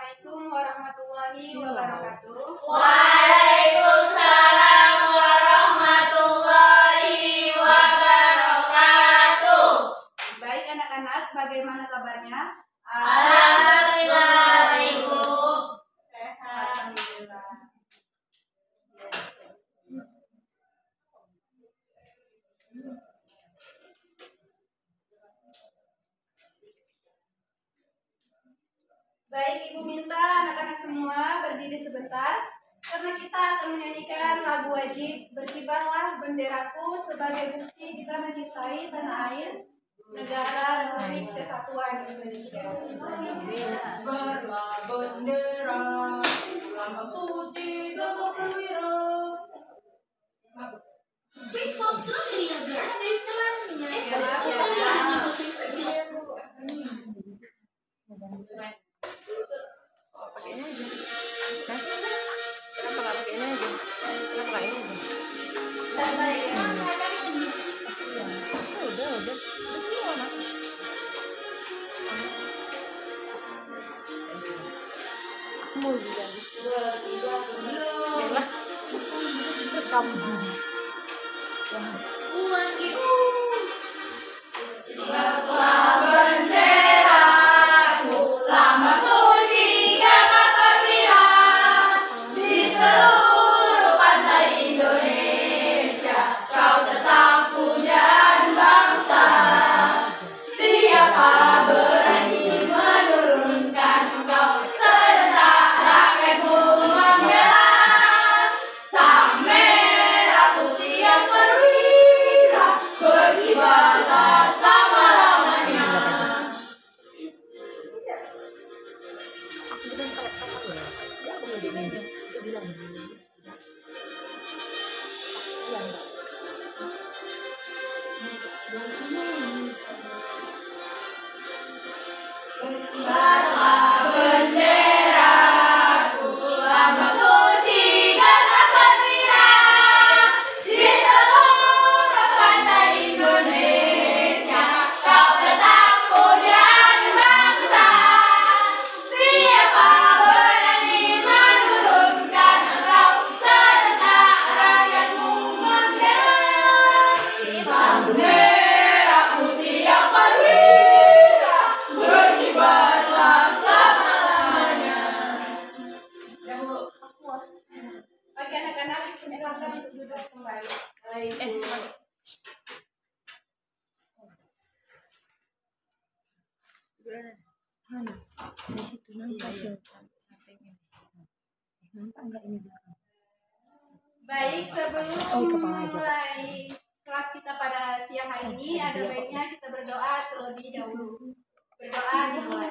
Assalamualaikum warahmatullahi wabarakatuh. Waalaikumsalam warahmatullahi wabarakatuh. Baik anak-anak, bagaimana kabarnya? Alhamdulillah baik, Bu. Sehat. Alhamdulillah. Baik, Ibu minta anak-anak semua berdiri sebentar karena kita akan menyanyikan lagu wajib Berkibarlah Benderaku sebagai bukti kita mencintai tanah air, negara Republik Kesatuan Indonesia. Berkibarlah bendera, lambang suci gagah perwira. Pakainya aja. Kenapa nggak pakai ini aja? Kenapa nggak ini aja? Udah semua nak. Aku mau juga. Memang rekam. Uang gitu. Benderaku, lambang suci gagah perwira di seluruh pantai Indonesia. Kau tetap pujaan bangsa. Siapa berani menurunkan engkau? Serentak rakyatmu membela sang merah putih yang perwira. Berkibarlah selama-lamanya. Aku bilang pakai sopan ya. Ya aku bilang ini aja. Kita bilang. Bilang nggak? Berkibarlah benderaku, lambang suci gagah perwira di seluruh pantai Indonesia. Kau tetap pujaan bangsa. Siapa berani menurunkan engkau? Serentak rakyatmu membela sang merah putih yang perwira. Berkibarlah selama-lamanya. Ya, Bu. Oke anak-anak, silakan untuk duduk kembali. Di situ nampak sampingnya. Nampak nggak ini belakang? Baik, sebelum kepala aja. mulai kelas kita pada siang hari ini, ada baiknya kita berdoa terlebih dahulu. Berdoa dimulai.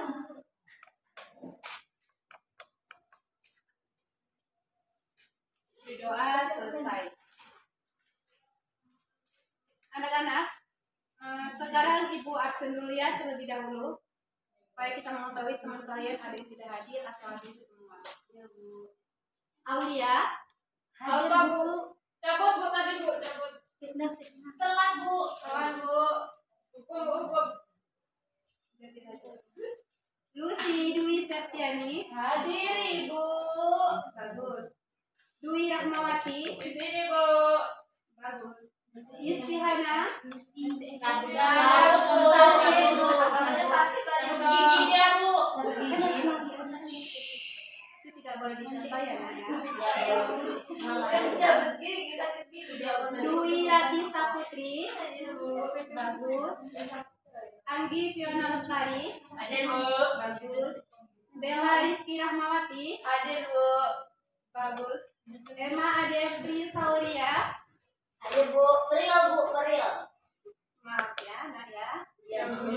Berdoa selesai. Anak-anak, sekarang Ibu absen dulu ya terlebih dahulu, supaya kita mengetahui teman kalian ada yang tidak hadir atau hadir semua. Ya, Bu. Aulia. Hadir, Bu. Cabut Bu tadi Bu, cabut. Telat, Bu. Telat Bu. Hukum. Lucy Dwi Septiani. Hadir Ibu. Bagus. Dwi Rahmawati. Di sini Bu. Bagus. Isfihana. Sakit Gigi dia, Bu. Itu tidak boleh dicontoh ya Nak ya. Cabut gigi, sakit gigi dia. Dwi Rabisa Putri. Bagus. Anggi Fiona Lestari. Hadir, Bu. Bagus. Bella Rizky Rahmawati. Hadir, Bu. Bagus. Emma Adepri Sauria. Hadir, Bu. Peril, Bu. Peril. Maaf ya Nak ya. Ya, Bu.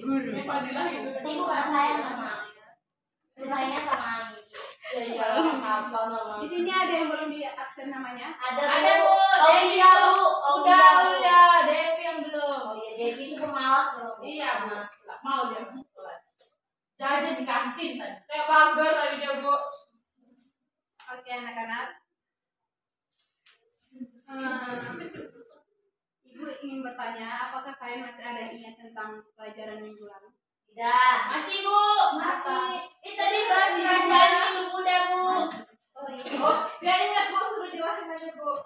Guru. Ibu nggak sayang sama Ibu sayangnya sama Anggi. Iya. Di sini ada yang belum di absen namanya. Ada, Bu. Oh iya, Bu. Oh iya, Bu. Devi yang belum. Oh iya, Devi itu pemalas loh. Iya, Bu. Nggak mau dia kelas. Jajan di kantin tadi. Kayak pagar tadi dia, Bu. Oke, anak-anak. Ibu ingin bertanya bertanya, apakah kalian masih ada ingat tentang pelajaran minggu lalu? Tidak. Masih, Bu. Masih. Ini tadi bahas kerajaan itu, udah, Bu. Oh iya. Biar ingat Bu, suruh jelasin aja Bu.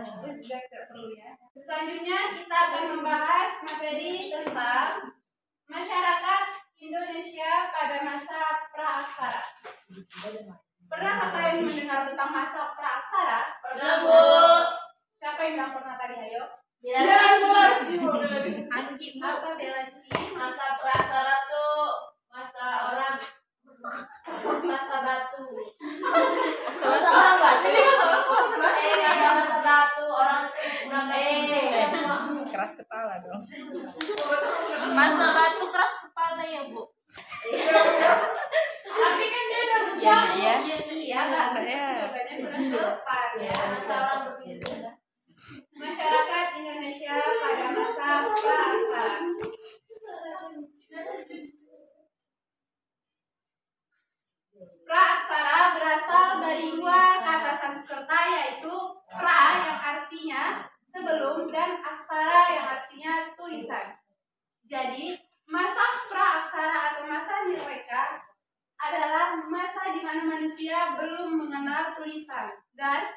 Sudah tidak perlu ya. Selanjutnya kita akan membahas materi tentang masyarakat Indonesia pada masa praaksara. Pernahkah kalian mendengar tentang masa praaksara? Pernah, Bu. Siapa yang bilang pernah tadi? Ayo. Anggi Apa Bella Rizky? Masa praaksara tuh masa orang masa batu. Masa orang batu. Masa batu orang itu semua. keras kepala dong. Masa batu keras kepala ya Bu. Tapi kan dia udah Iya, berubah. iya. Iya, bagus. Iya. Jawabannya kurang tepat ya. Masa orang berpikir sudah. Masyarakat Indonesia pada masa praaksara. Praaksara berasal dari dua kata Sanskerta, yaitu pra yang artinya sebelum dan aksara yang artinya tulisan. Jadi, masa praaksara atau masa nirweka adalah masa di mana manusia belum mengenal tulisan, dan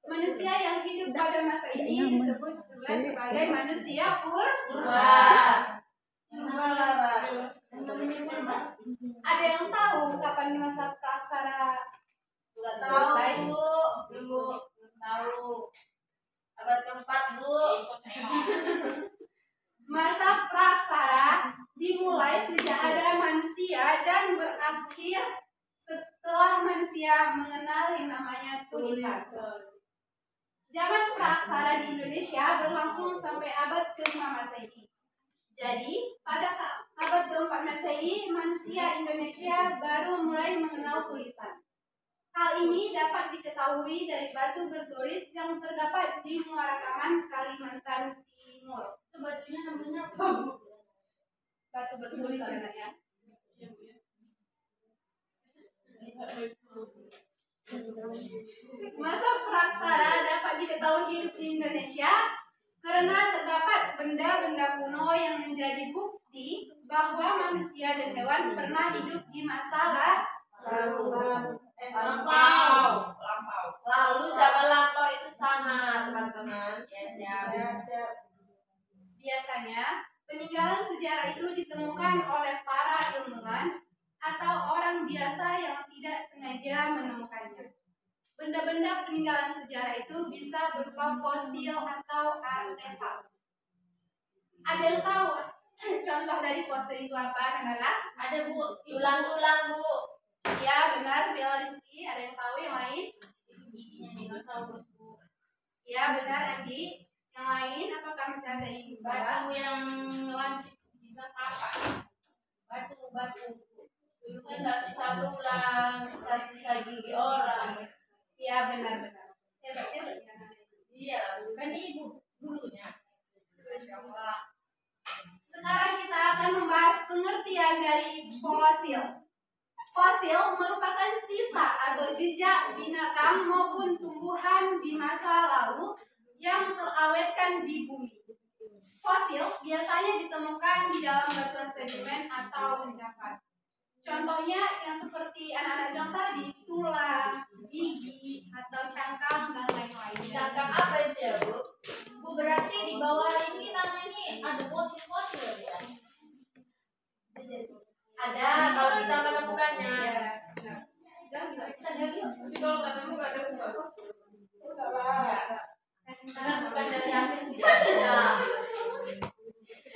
manusia yang hidup pada masa ini disebut juga sebagai manusia purba. Ada yang tahu kapan masa praaksara selesai? Bu. Tahu. Abad keempat, Bu. Masa praaksara dimulai sejak ada manusia dan berakhir setelah manusia mengenal yang namanya tulisan. Zaman praaksara di Indonesia berlangsung sampai abad ke-5 Masehi. Jadi, pada abad ke-4 Masehi, manusia Indonesia baru mulai mengenal tulisan. Hal ini dapat diketahui dari batu bertulis yang terdapat di Muara Kaman, Kalimantan Timur. Itu batunya namanya apa, Bu? Batu bertulis ya. Masa praaksara dapat diketahui di Indonesia karena terdapat benda-benda kuno yang menjadi bukti bahwa manusia dan hewan pernah hidup di masa lampau. Lalu zaman lampau itu sama, teman-teman. Biasanya, peninggalan sejarah itu ditemukan oleh para ilmuwan atau orang biasa yang tidak sengaja menemukannya. Benda-benda peninggalan sejarah itu bisa berupa fosil atau artefak. Ada yang tahu contoh dari fosil itu apa, anak-anak? Ada, Bu. Tulang-tulang, Bu. Ya, benar, Bella Rizky. Ada yang tahu yang lain? Itu giginya dinosaurus, Bu. Ya, benar, Andi. Yang lain, apakah masih ada yang Batu yang lancip bisa apa? Batu. Sisa-sisa tulang, sisa-sisa gigi orang. Ya, benar-benar. Hebat-hebat ya. Iya, kan ibu dulunya. Masya Allah. Sekarang kita akan membahas pengertian dari fosil. Fosil merupakan sisa atau jejak binatang maupun tumbuhan di masa lalu yang terawetkan di bumi. Fosil biasanya ditemukan di dalam batuan sedimen atau endapan. Contohnya yang seperti anak-anak bilang tadi, tulang, gigi, atau cangkang, dan lain-lain. Cangkang apa itu ya, Bu? Bu, berarti di bawah ini tanah ini ada fosil-fosil ya? Ada, kalau kita menemukannya. Kita gali yuk. Tapi kalau nggak nemu nggak ada bunga. Karena bukan dari hasil sisa-sisa.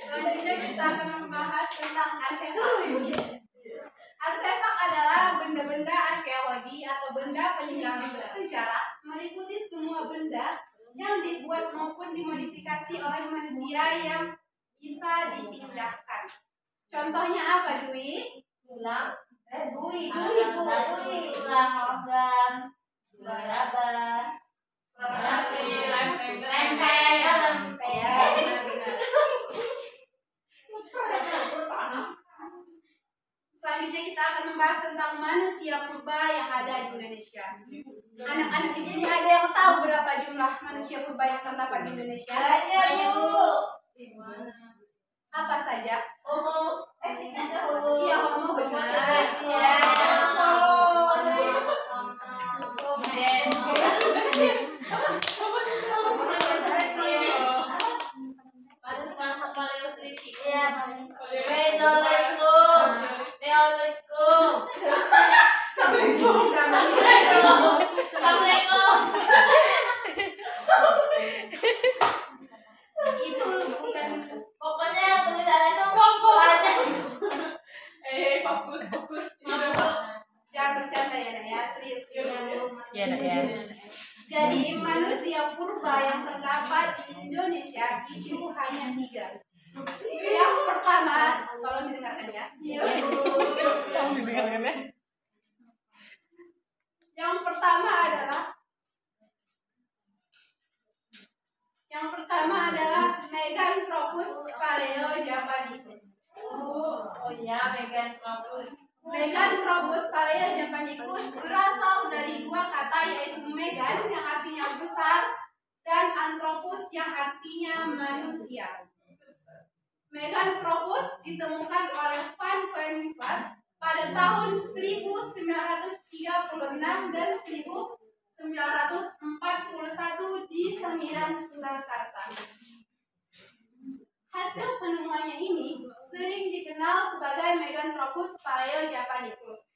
Selanjutnya kita akan membahas tentang artefak. Artefak adalah benda-benda arkeologi atau benda peninggalan bersejarah, meliputi semua benda yang dibuat maupun dimodifikasi oleh manusia yang bisa dipindahkan. Contohnya apa, Dwi? Tulang. Dwi. Tulang logam. Tulang raba. Lempeng. Ya, benar-benar. Selanjutnya kita akan membahas tentang manusia purba yang ada di Indonesia. Anak-anak di sini ada yang tahu berapa jumlah manusia purba yang terdapat di Indonesia? Banyak, Bu. Apa saja? Homo. Iya, homo benar. Itu bukan Pokoknya tulisannya itu banyak. Fokus. jangan bercanda ya, Nak, ya, serius. Ya, Nak, ya. Jadi manusia purba yang terdapat di Indonesia itu hanya 3. Yang pertama, tolong didengarkan ya. Kamu didengarkan ya? Yang pertama adalah Meganthropus paleojavanicus. Oh iya, Meganthropus. Meganthropus paleojavanicus berasal dari 2 kata, yaitu megan yang artinya besar dan anthropus yang artinya manusia. Meganthropus ditemukan oleh Van Koenigsegg pada tahun 1936 dan 1941 di Sembilan, Surakarta. Hasil penemuannya ini sering dikenal sebagai Meganthropus paleojavanicus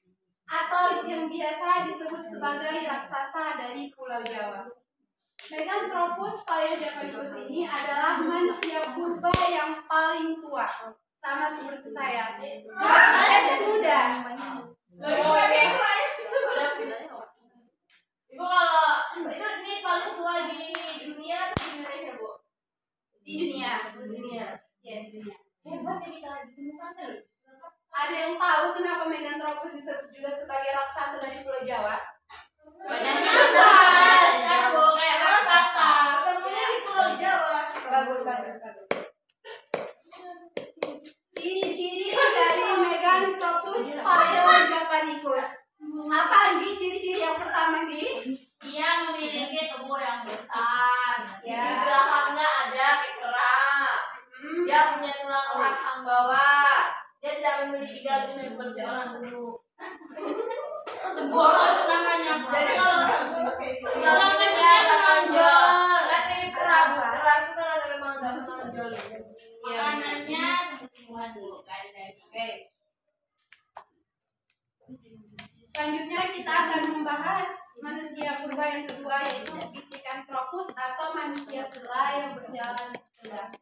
atau yang biasa disebut sebagai raksasa dari Pulau Jawa. Meganthropus paleojavanicus ini adalah manusia purba yang paling tua, sama seperti saya. Kalian kan muda. Ibu kalau itu ini paling tua di dunia atau di Indonesia, Bu? Di dunia. Ya, di dunia. Hebat ya kita ditemukan tuh. Ada yang tahu kenapa Meganthropus disebut juga sebagai raksasa dari Pulau Jawa? Badannya besar, Bu, kayak raksasa. Ketemunya di Pulau Jawa. Bagus. Ciri-ciri dari Meganthropus paleojavanicus. Apa Anggi ciri-ciri yang pertama, Anggi? Dia memiliki tubuh yang besar. Ya. Di belakangnya ada kerak. Dia punya tulang rahang bawah. Dia tidak memiliki jantung seperti orang duduk. Bolong itu namanya. Jadi kalau belakangnya dia menonjol. Tapi di kerak itu kan agak memang agak menonjol. Makanannya tumbuhan, Bu, kayak daging. Oke. Selanjutnya kita akan membahas manusia purba yang kedua, yaitu Pithecanthropus atau manusia kera yang berjalan tegak.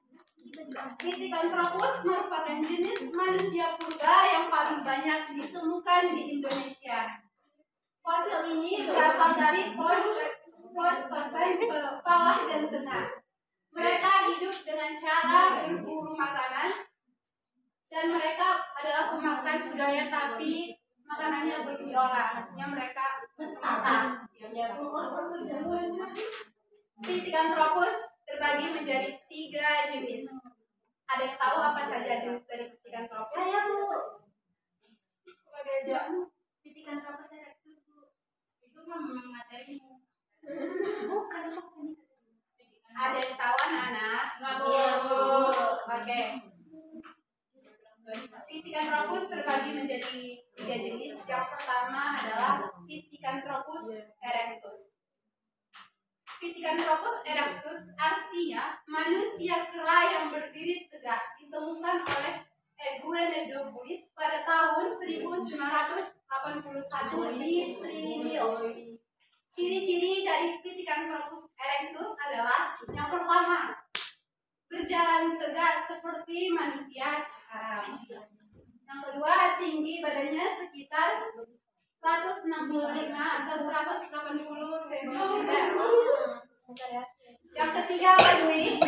Pithecanthropus merupakan jenis manusia purba yang paling banyak ditemukan di Indonesia. Fosil ini berasal dari Pleistocene bawah dan tengah. Mereka hidup dengan cara berburu makanan dan mereka adalah pemakan segala, tapi makanannya belum diolah, yang mereka mentah. Pithecanthropus terbagi menjadi 3 jenis. Ada yang tahu apa saja jenis dari Pithecanthropus? Saya, Bu. Pithecanthropus erectus, Bu. Itu kan materimu. Bukan. Ada yang tahu anak-anak? Nggak boleh, Bu. Oke. Pithecanthropus terbagi menjadi 3 jenis. Yang pertama adalah Pithecanthropus erectus. Pithecanthropus erectus artinya manusia kera yang berdiri tegak, ditemukan oleh Eugene Dubois pada tahun 1981 di Trinidad. Ciri-ciri dari Pithecanthropus erectus adalah yang pertama, berjalan tegak seperti manusia sekarang. Yang kedua, tinggi badannya sekitar 165 atau 180 cm. Yang ketiga, apa Dwi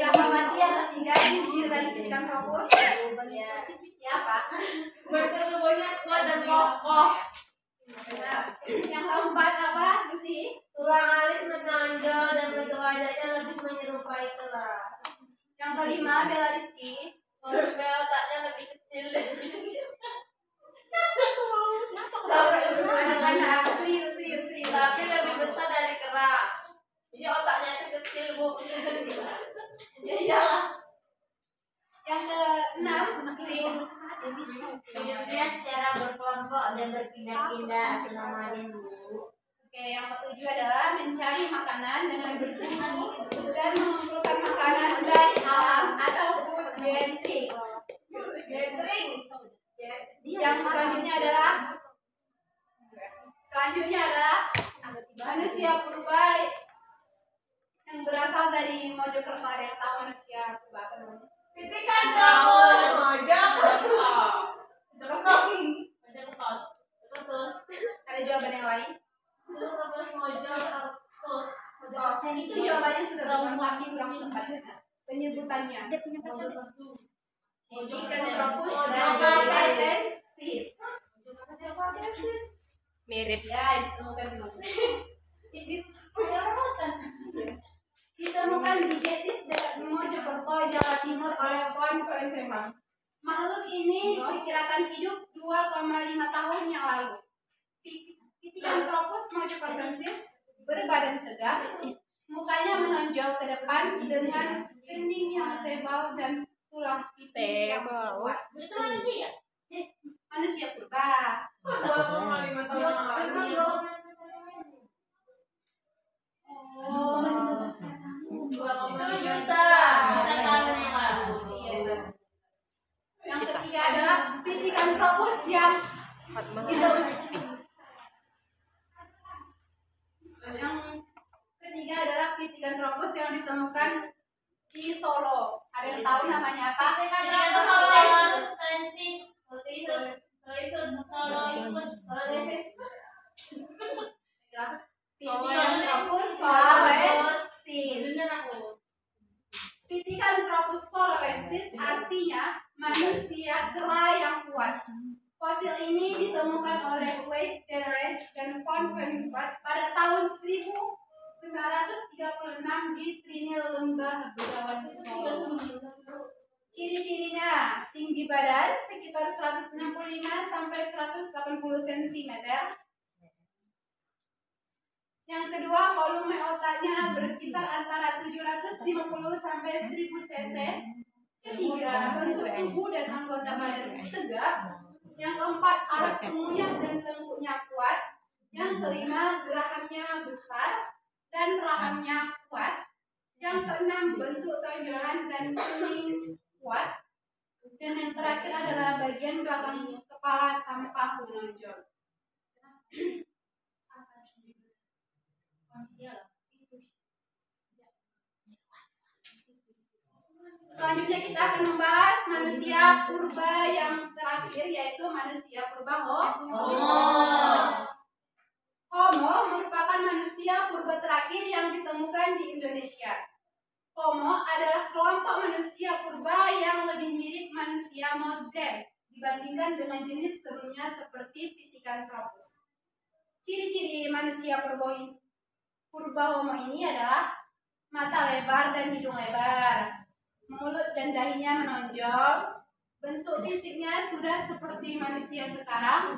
Rahmawati, yang ketiga ciri dari Pithecanthropus spesifiknya apa? Bertubuhnya kuat dan kokoh. Benar. Yang keempat apa, Lucy? Tulang alis menonjol dan bentuk wajahnya lebih menyerupai kera. Yang kelima, Bella Rizky. Otaknya lebih kecil. Anak-anak, serius. Tapi lebih besar dari kera. Hidupnya secara berkelompok dan berpindah-pindah. Aku namain dulu. Oke, yang ketujuh adalah mencari makanan dengan bersungguh dan mengumpulkan makanan dari alam atau food gathering. Yang selanjutnya adalah manusia purba yang berasal dari Mojokerto. Ada yang tahu manusia purba apa namanya? Pitikan Tropus. Ada jawaban yang lain? Itu jawabannya sudah benar tapi kurang tepat penyebutannya. Dia punya pacar. Pitikan Tropus novalensis. Mirip. Ya, ditemukan di Jetis dekat Mojokerto, Jawa Timur oleh Pon Koesema. Makhluk ini diperkirakan hidup 2,5 tahun yang lalu. Pithecanthropus mojokertensis berbadan tegap, mukanya menonjol ke depan dengan kening yang tebal dan tulang pipi yang kuat. Itu manusia. Manusia purba. Itu juta tahun yang lalu. Yang ketiga adalah Pithecanthropus yang Pithecanthropus yang ditemukan di Solo. Ada yang tahu namanya apa? Pithecanthropus soloensis. Bener aku. Pithecanthropus soloensis artinya manusia kera yang kuat. Fosil ini ditemukan oleh Wade Deneridge dan Von Koenigsbach pada tahun 1936 di Trini Lembah Begawan Solo. Ciri-cirinya tinggi badan sekitar 165 sampai 180 cm. Yang kedua, volume otaknya berkisar antara 750 sampai 1000 cc. Ketiga, bentuk tubuh dan anggota badan tegap. Yang keempat, alat pengunyah dan tengkuknya kuat. Yang kelima, gerakannya besar dan rahangnya kuat. Yang keenam, bentuk tonjolan dan kening kuat. Dan yang terakhir adalah bagian belakang kepala tampak menonjol. Selanjutnya kita akan membahas manusia purba yang terakhir, yaitu manusia purba Homo merupakan manusia purba terakhir yang ditemukan di Indonesia. Homo adalah kelompok manusia purba yang lebih mirip manusia modern dibandingkan dengan jenis sebelumnya seperti Pithecanthropus. Ciri-ciri manusia purba Homo ini adalah mata lebar dan hidung lebar, mulut dan dahinya menonjol, bentuk fisiknya sudah seperti manusia sekarang.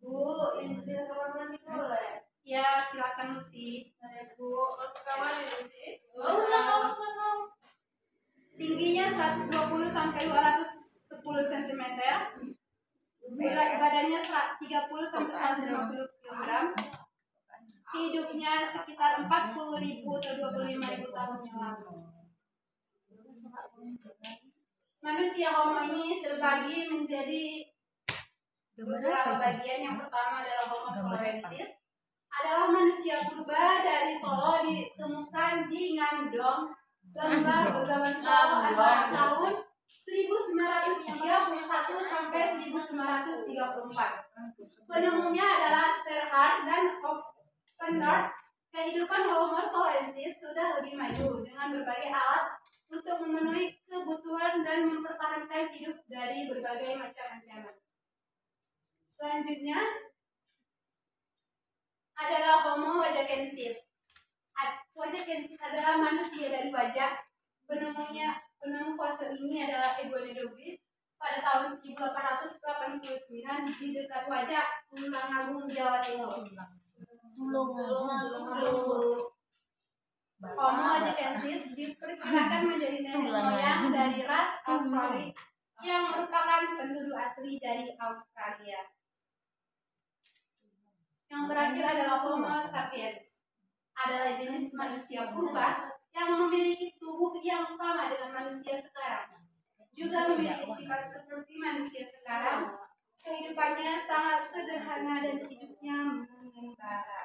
Bu, izin kamar mandi boleh? Ya, silakan Lucy. Bu, masuk kamar ya Lucy. Tingginya 120 sampai 210 cm. Berat badannya 30 sampai 150 kg. Hidupnya sekitar 40.000 atau 25.000 tahun yang lalu. Manusia Homo ini terbagi menjadi beberapa bagian. Yang pertama adalah Homo soloensis, adalah manusia purba dari Solo, ditemukan di Ngandong, Lembah Begawan Solo antara tahun 1931 sampai 1934. Penemunya adalah Terhard dan Oppenort. Kehidupan Homo soloensis sudah lebih maju dengan berbagai alat untuk memenuhi kebutuhan dan mempertahankan hidup dari berbagai macam ancaman. Selanjutnya adalah Homo wajakensis. Wajakensis adalah manusia dari wajah. Penemu fosil ini adalah Egonidobis pada tahun 1889 di dekat wajah Tulungagung, Jawa Timur. Homo ajacensis diperkirakan menjadi nenek moyang dari ras Australia yang merupakan penduduk asli dari Australia. Yang terakhir adalah Homo sapiens, adalah jenis manusia purba yang memiliki tubuh yang sama dengan manusia sekarang. Juga memiliki sifat seperti manusia sekarang. Kehidupannya sangat sederhana dan hidupnya mengembara.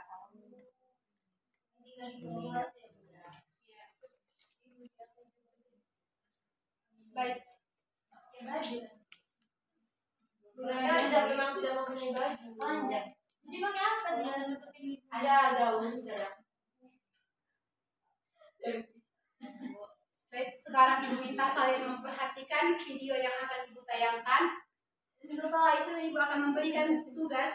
Baik. Mereka tidak memang tidak mempunyai baju panjang. Jadi pakai apa dia nutupin? Ada gaun sedang. Baik, sekarang Ibu minta kalian memperhatikan video yang akan Ibu tayangkan. Setelah itu Ibu akan memberikan tugas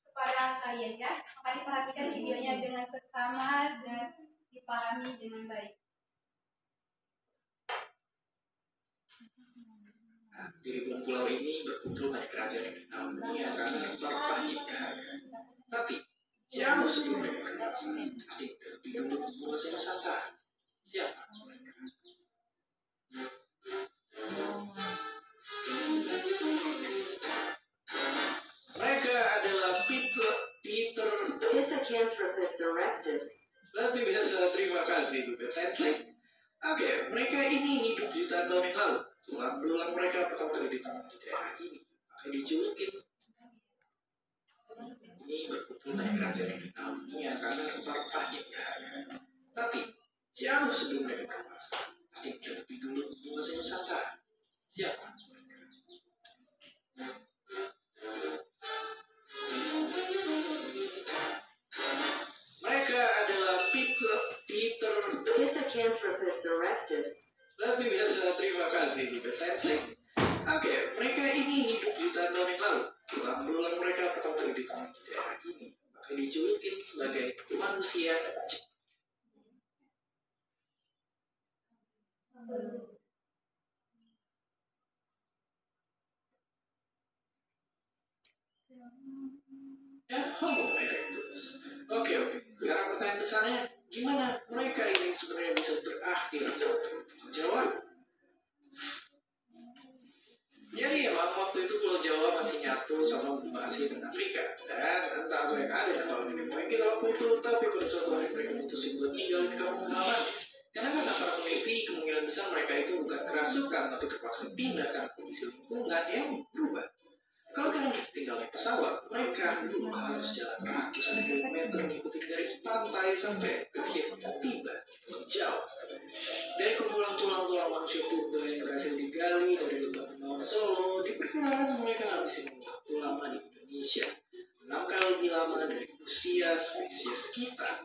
kepada kalian ya. Maka diperhatikan videonya dengan seksama dan dipahami dengan baik. Di pulau ini berkumpul banyak kerajaan yang dikenal dunia karena berpahitnya. Tapi jauh sebelum mereka berkuasa, ada yang lebih dulu menguasai Nusantara. Siapa mereka? Mereka adalah Peter Pithecanthropus erectus. Lebih biasa, terima kasih Google Translate. Oke, mereka ini hidup jutaan tahun yang lalu. Tulang belulang mereka pertama kali ditanam di daerah ini, maka dijulukin. Ini berkumpul banyak kerajaan yang dikenal dunia karena berpahitnya. Tapi jauh sebelum mereka berkuasa, ada yang lebih dulu menguasai Nusantara. Siapa mereka? Mereka adalah Peter Pithecanthropus erectus. Lebih biasa, terima kasih Google Translate. Oke, mereka ini hidup jutaan tahun yang lalu. Tulang belulang mereka pertama kali ditanam di daerah ini, maka dijulukin sebagai manusia kecil. Homo erectus. Oke. Sekarang pertanyaan besarnya, gimana mereka ini sebenarnya bisa berakhir sampai Pulau Jawa? Jadi emang waktu itu Pulau Jawa masih nyatu sama benua Asia dan Afrika. Dan entah apa yang ada kalau nenek moyang kita waktu itu, tapi pada suatu hari mereka mutusin buat tinggal di kampung halaman. Karena kata para peneliti, kemungkinan besar mereka itu bukan kerasukan, tapi terpaksa pindah karena kondisi lingkungan yang berubah. Kalau kalian kita tinggal naik pesawat, mereka dulu harus jalan ratusan kilometer mengikuti garis pantai sampai akhirnya tiba di Pulau Jawa. Dari kumpulan tulang-tulang manusia purba yang berhasil digali dari lubang Bengawan Solo, diperkirakan mereka habisin waktu lama di Indonesia, 6 kali lebih lama dari usia spesies kita.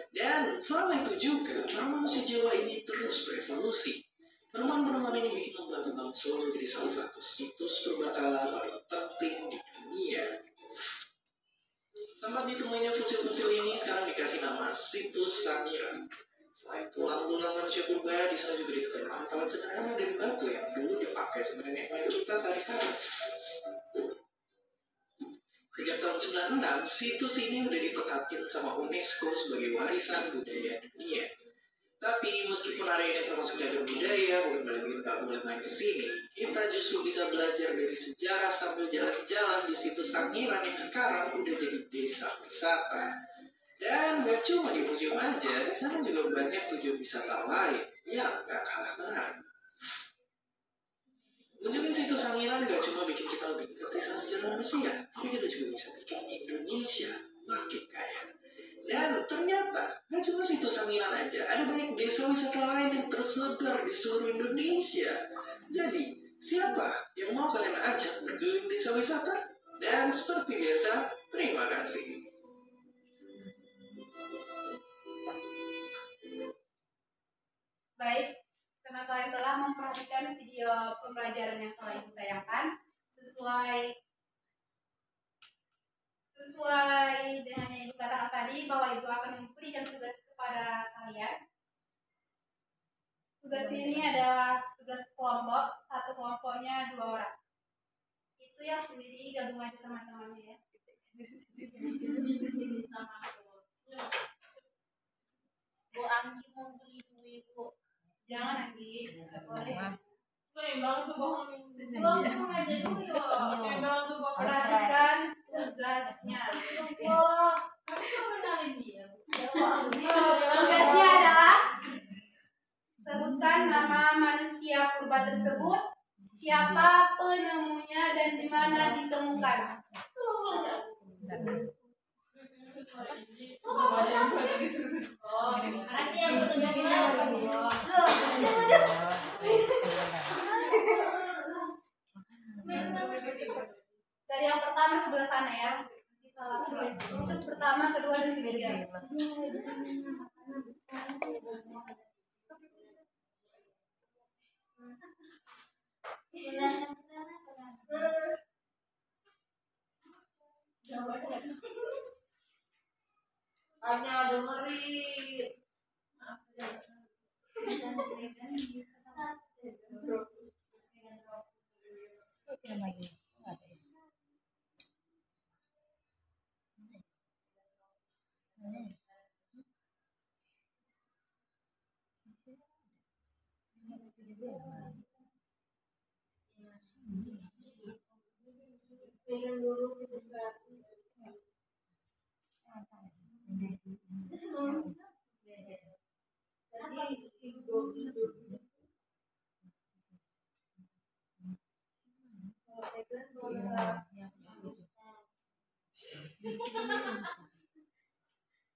Dan selama itu juga, para manusia Jawa ini terus berevolusi. Penemuan-penemuan ini bikin lembah Bengawan Solo jadi salah satu situs purbakala paling penting di dunia. Tempat ditemuinya fosil-fosil ini sekarang dikasih nama Situs Sangiran. Selain tulang-tulang manusia purba, di sana juga ditemukan alat sederhana dari batu yang dulu dipakai sebagai nenek moyang kita sehari-hari. Sejak tahun 96, situs ini udah ditetakin sama UNESCO sebagai warisan budaya dunia. Tapi meskipun area ini termasuk cagar budaya, bukan berarti kita nggak boleh main ke sini. Kita justru bisa belajar dari sejarah sambil jalan-jalan di situs Sangiran yang sekarang udah jadi desa wisata. Dan gak cuma di museum aja, di sana juga banyak tujuan wisata lain yang gak kalah menarik. Kunjungin situs Sangiran gak cuma bikin kita lebih ngerti sama sejarah manusia, tapi kita juga bisa bikin Indonesia makin kaya. Dan ternyata, gak cuma situs Sangiran aja, ada banyak desa wisata lain yang tersebar di seluruh Indonesia. Jadi, siapa yang mau kalian ajak berkeliling desa wisata? Dan seperti biasa, terima kasih. Baik, karena kalian telah memperhatikan video pembelajaran yang telah Ibu tayangkan sesuai dengan yang Ibu katakan tadi, bahwa Ibu akan memberikan tugas kepada kalian. Tugas ini adalah tugas kelompok, satu kelompoknya 2 orang. Itu yang sendiri gabung aja sama temannya ya. Bu Anggi Jangan lagi. Nggak boleh. Perhatikan tugasnya. Tugasnya adalah sebutkan nama manusia purba tersebut, siapa penemunya dan di mana ditemukan. Dari yang pertama sebelah sana ya. Untuk pertama, kedua, dan ketiga. Hanya dengerin.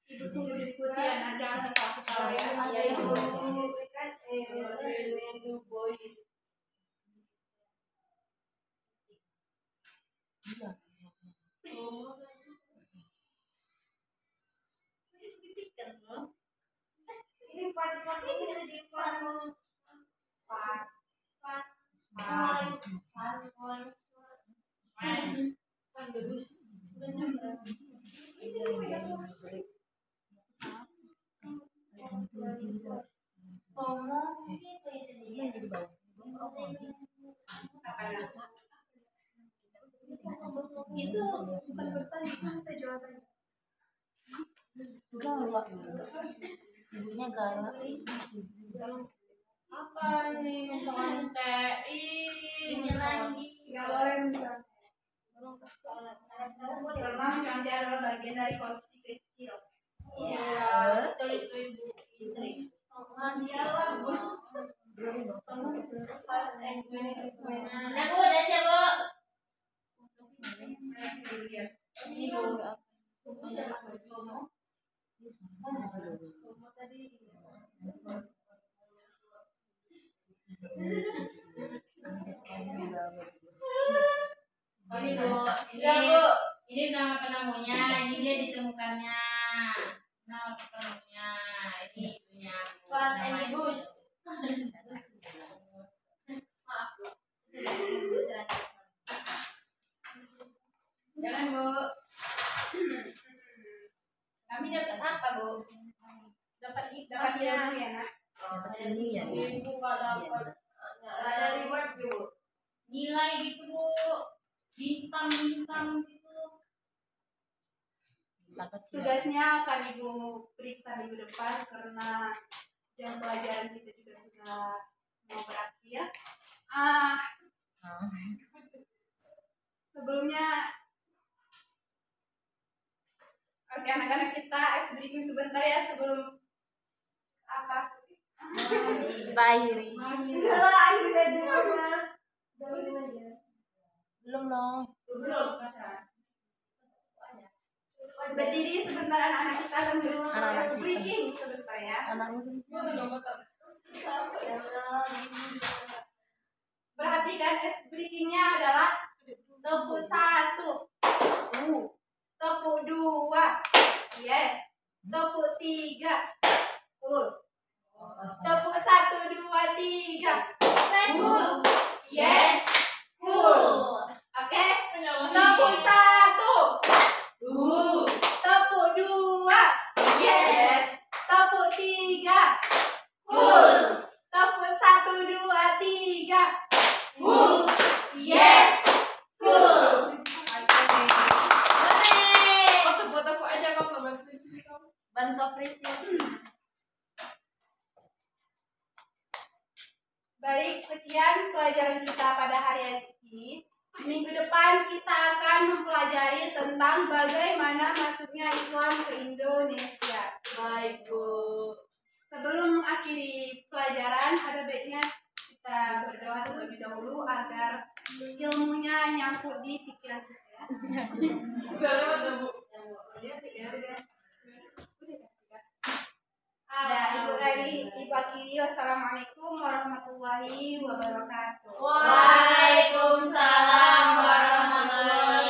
Ibu suruh diskusi ya, nah, jangan ketawa-ketawa ya. Itu bukan pertanyaan, itu jawabannya. Galak. Ibunya galak. Apa nih mencontek? Ini lagi. Nggak boleh mencontek. Karena mencontek adalah bagian dari korupsi kecil. Iya, betul itu ibu. Nah, bu, ada siapa? Ini bu. Ini bu, ini nama penemunya, ini dia ditemukannya. Nama penemunya, ini ibunya. Pak Bus. Jangan bu. Kami dapat apa bu? Dapat Dapatnya ya, nak. Ini ya. Ibu dapat. Ada reward bu. Nilai gitu bu. Bintang gitu. Tugasnya akan ibu periksa minggu depan karena jam pelajaran kita juga sudah mau berakhir. Sebelumnya, oke anak-anak kita briefing sebentar ya sebelum apa? Akhiri. Belum loh. Berdiri sebentar anak-anak kita dan Anak-anak kita. briefing sebentar ya. Anaknya Perhatikan briefingnya adalah tepuk 1, tepuk 2, yes, tepuk 3, cool. Tepuk 1, 2, 3, cool, yes, cool. Oke, tepuk 1, tepuk 2, yes, tepuk 3, cool. Tepuk 1, 2, 3, cool, yes, cool. Tepuk aja kok nggak bantu. Bantu apresiasi. Baik, sekian pelajaran kita pada hari ini. Minggu depan kita akan mempelajari tentang bagaimana masuknya Islam ke Indonesia. Baik, Bu. Sebelum mengakhiri pelajaran, ada baiknya kita berdoa terlebih dahulu agar ilmunya nyangkut di pikiran kita. Udah lewat ya, Bu. Ibu akhiri, wassalamualaikum warahmatullahi wabarakatuh. Waalaikumsalam warahmatullahi